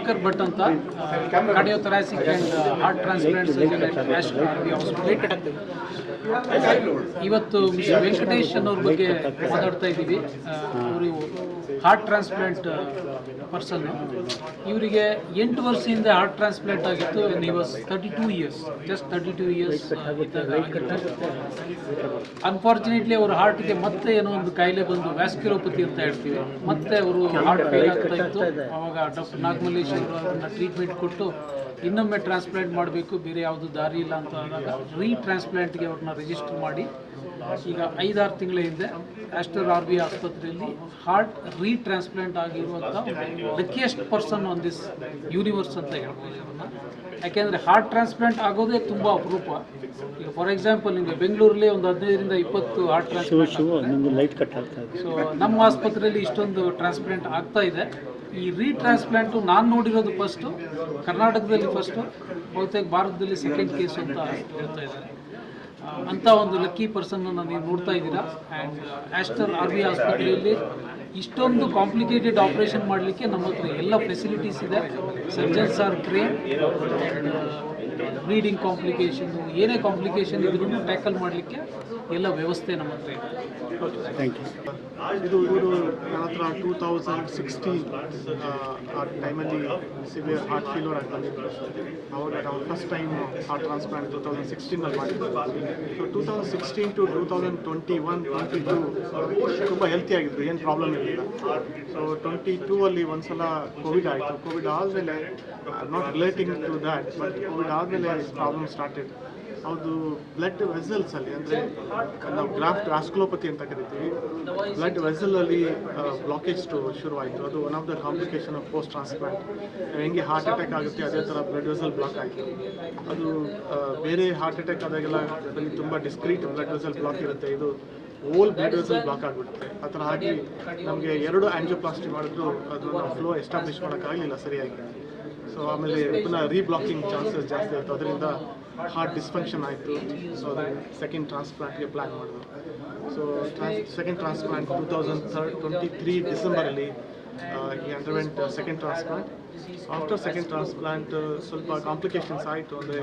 ಶೇಖರ್ ಭಟ್ ಅಂತ cardiothoracic and heart transplant surgeon national army hospital. ಇವತ್ತು mister Venkatesh ಅನ್ನೋರ ಬಗ್ಗೆ ಮಾತಾಡ್ತಾ ಇದ್ದೀವಿ. ಅವರು ಹಾರ್ಟ್ ಟ್ರಾನ್ಸ್ಪ್ಲಾಂಟ್ ಪರ್ಸನ್. ಇವರಿಗೆ 8 ವರ್ಷದಿಂದ ಹಾರ್ಟ್ ಟ್ರಾನ್ಸ್ಪ್ಲಾಂಟ್ ಆಗಿತ್ತು. ಈ ವಾಸ್ 32 ಇಯರ್ಸ್, ಜಸ್ಟ್ 32 ಇಯರ್ಸ್ ಇದ್ದಾಗ ಆಗಿತ್ತು. ಅನ್ಫಾರ್ಚುನೇಟ್ಲಿ ಅವ್ರ ಹಾರ್ಟ್ಗೆ ಮತ್ತೆ ಏನೋ ಒಂದು ಕಾಯಿಲೆ ಬಂದು ವ್ಯಾಸ್ಕ್ಯುಲೋಪತಿ ಅಂತ ಹೇಳ್ತೀವಿ. ಮತ್ತೆ ಅವರು ಹಾರ್ಟ್ ಫೇಲ್ ಆಗ್ತಾ ಇತ್ತು. ಆವಾಗ ಡಾಕ್ಟರ್ ನಾಗಮಲ್ಲೇಶ್ ಅವರು ಅದನ್ನು ಟ್ರೀಟ್ಮೆಂಟ್ ಕೊಟ್ಟು ಇನ್ನೊಮ್ಮೆ ಟ್ರಾನ್ಸ್ಪ್ಲಾಂಟ್ ಮಾಡಬೇಕು, ಬೇರೆ ಯಾವುದು ದಾರಿ ಇಲ್ಲ ಅಂತ ಆದಾಗ ಟ್ರಾನ್ಸ್ಪ್ಲಾಂಟ್ಗೆ ಅವ್ರನ್ನ ರಿಜಿಸ್ಟರ್ ಮಾಡಿ ಈಗ 5-6 ತಿಂಗಳ ಹಿಂದೆ ಆಸ್ಟರ್ ಆರ್ ಬಿ ಆಸ್ಪತ್ರೆಯಲ್ಲಿ ಹಾರ್ಟ್ ಟ್ರಾನ್ಸ್ಪ್ಲಾಂಟ್ ಆಗಿರುವಂಥ luckiest person on this universe ಅಂತ ಹೇಳ್ಬೋದು ಅದನ್ನು. ಯಾಕೆಂದರೆ ಹಾರ್ಟ್ ಟ್ರಾನ್ಸ್ಪ್ಲಾಂಟ್ ಆಗೋದೇ ತುಂಬ ಅಪರೂಪ. ಈಗ ಫಾರ್ ಎಕ್ಸಾಂಪಲ್ ನಿಮಗೆ ಬೆಂಗಳೂರಲ್ಲಿ ಒಂದು 15ರಿಂದ 20 ಹಾರ್ಟ್ ಟ್ರಾನ್ಸ್ಪ್ಲಾಂಟ್. ಸೊ ನಮ್ಮ ಆಸ್ಪತ್ರೆಯಲ್ಲಿ ಇಷ್ಟೊಂದು ಟ್ರಾನ್ಸ್ಪ್ಲಾಂಟ್ ಆಗ್ತಾ ಇದೆ. ಈ ಟ್ರಾನ್ಸ್ಪ್ಲಾಂಟು ನಾನು ನೋಡಿರೋದು ಫಸ್ಟು, ಕರ್ನಾಟಕದಲ್ಲಿ ಫಸ್ಟು, ಬಹುತೇಕ ಭಾರತದಲ್ಲಿ ಸೆಕೆಂಡ್ ಕೇಸ್ ಅಂತ ಹೇಳ್ತಾ ಇದ್ದಾರೆ. ಅಂಥ ಒಂದು ಲಕ್ಕಿ ಪರ್ಸನ್ನ ನೀವು ನೋಡ್ತಾ ಇದ್ದೀರಾ. ಆ್ಯಂಡ್ ಆಸ್ಟರ್ ಆರ್ ಬಿ ಆಸ್ಪತ್ರೆಯಲ್ಲಿ ಇಷ್ಟೊಂದು ಕಾಂಪ್ಲಿಕೇಟೆಡ್ ಆಪ್ರೇಷನ್ ಮಾಡಲಿಕ್ಕೆ ನಮ್ಮ ಹತ್ರ ಎಲ್ಲ ಫೆಸಿಲಿಟೀಸ್ ಇದೆ. Surgeons are train. ಬ್ಲೀಡಿಂಗ್ ಕಾಂಪ್ಲಿಕೇಶನ್ನು, ಏನೇ ಕಾಂಪ್ಲಿಕೇಶನ್ ಇದ್ರೂ ಟ್ಯಾಕಲ್ ಮಾಡಲಿಕ್ಕೆ ಎಲ್ಲ ವ್ಯವಸ್ಥೆ ನಮ್ಮ ಹತ್ರ ಇದೆ. Thank you. ಇದು ಇವರು ನನ್ನ ಹತ್ರ 2016 ಆ ಟೈಮಲ್ಲಿ ಸಿವಿಯರ್ ಹಾರ್ಟ್ ಫೇಲ್ಯೂರ್ ಆಗಿ ಬಂದಿದ್ರು. ಅವಾಗ ನಾವು ಫಸ್ಟ್ ಟೈಮ್ ಹಾರ್ಟ್ ಟ್ರಾನ್ಸ್ಪ್ಲಾಂಟ್ 2016ನಲ್ಲಿ ಮಾಡಿದ್ದು. ಸೊ 2016 to 2021-22 ತುಂಬ ಹೆಲ್ತಿ ಆಗಿದ್ರು, ಏನು ಪ್ರಾಬ್ಲಮ್ ಇರಲಿಲ್ಲ. ಸೊ 22 ಅಲ್ಲಿ ಒಂದ್ಸಲ ಕೋವಿಡ್ ಆಯಿತು. ಕೋವಿಡ್ ಆದಮೇಲೆ not relating to that, but covid ಆದಮೇಲೆ ಪ್ರಾಬ್ಲಮ್ ಸ್ಟಾರ್ಟೆಡ್. ಅದು ಬ್ಲಡ್ ವೆಸಲ್ಸಲ್ಲಿ, ಅಂದರೆ ನಾವು ಗ್ರಾಫ್ಟ್ ವ್ಯಾಸ್ಕ್ಯುಲೋಪತಿ ಅಂತ ಕರಿತೀವಿ, ಬ್ಲಡ್ ವೆಸಲಲ್ಲಿ ಬ್ಲಾಕೇಜ್ ಶುರುವಾಯಿತು. ಅದು one of the complication of post transplant. ಹೆಂಗೆ ಹಾರ್ಟ್ ಅಟ್ಯಾಕ್ ಆಗುತ್ತೆ ಅದೇ ಥರ ಬ್ಲಡ್ ವೆಸಲ್ ಬ್ಲಾಕ್ ಆಯಿತು. ಅದು ಬೇರೆ ಹಾರ್ಟ್ ಅಟ್ಯಾಕ್ ಆದಾಗೆಲ್ಲ ಅದರಲ್ಲಿ ತುಂಬ ಡಿಸ್ಕ್ರೀಟ್ ಬ್ಲಡ್ ವೆಸಲ್ ಬ್ಲಾಕ್ ಇರುತ್ತೆ. ಇದು ಓಲ್ ಬ್ಲಡ್ ವೆಸಲ್ ಬ್ಲಾಕ್ ಆಗಿಬಿಡುತ್ತೆ. ಆ ಥರ ಆಗಿ ನಮಗೆ 2 ಆಂಜಿಯೋಪ್ಲಾಸ್ಟಿ ಮಾಡಿದ್ರು ಅದು ಫ್ಲೋ ಎಸ್ಟಾಬ್ಲಿಷ್ ಮಾಡೋಕ್ಕಾಗಲಿಲ್ಲ ಸರಿಯಾಗಿ. ಸೊ ಆಮೇಲೆ ಪುನಃ ರೀಬ್ಲಾಕಿಂಗ್ ಚಾನ್ಸಸ್ ಜಾಸ್ತಿ ಆಯಿತು. ಅದರಿಂದ ಹಾರ್ಟ್ ಡಿಸ್ಫಂಕ್ಷನ್ ಆಯಿತು. ಸೊ ಅದು ಸೆಕೆಂಡ್ ಟ್ರಾನ್ಸ್ಪ್ಲಾಂಟ್ಗೆ ಪ್ಲ್ಯಾನ್ ಮಾಡಿದ್ರು. ಸೊ ಸೆಕೆಂಡ್ ಟ್ರಾನ್ಸ್ಪ್ಲಾಂಟ್ 2023 ಡಿಸೆಂಬರಲ್ಲಿ ಈ underwent second transplant. After second transplant ಸ್ವಲ್ಪ ಕಾಂಪ್ಲಿಕೇಶನ್ಸ್ ಆಯಿತು. ಅಂದರೆ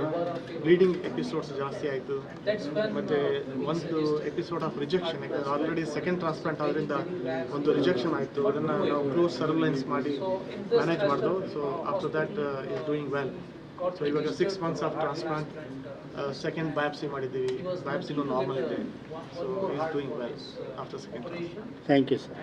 ಬ್ಲೀಡಿಂಗ್ ಎಪಿಸೋಡ್ಸ್ ಜಾಸ್ತಿ ಆಯಿತು. ಮತ್ತು ಒಂದು ಎಪಿಸೋಡ್ ಆಫ್ ರಿಜೆಕ್ಷನ್, ಯಾಕಂದರೆ ಆಲ್ರೆಡಿ ಸೆಕೆಂಡ್ ಟ್ರಾನ್ಸ್ಪ್ಲಾಂಟ್ ಆದ್ದರಿಂದ ಒಂದು ರಿಜೆಕ್ಷನ್ ಆಯಿತು. ಅದನ್ನು ನಾವು ಕ್ಲೋಸ್ ಸರ್ವೆಲೆನ್ಸ್ ಮಾಡಿ ಮ್ಯಾನೇಜ್ ಮಾಡಿದೆವು. So after that is doing well. So ಇವಾಗ 6 months of transplant. Second biopsy ಮಾಡಿದ್ದೀವಿ, ಬಯಾಪ್ಸಿನೂ ನಾರ್ಮಲ್ ಇದೆ. So is doing well after second transplant. Thank you sir.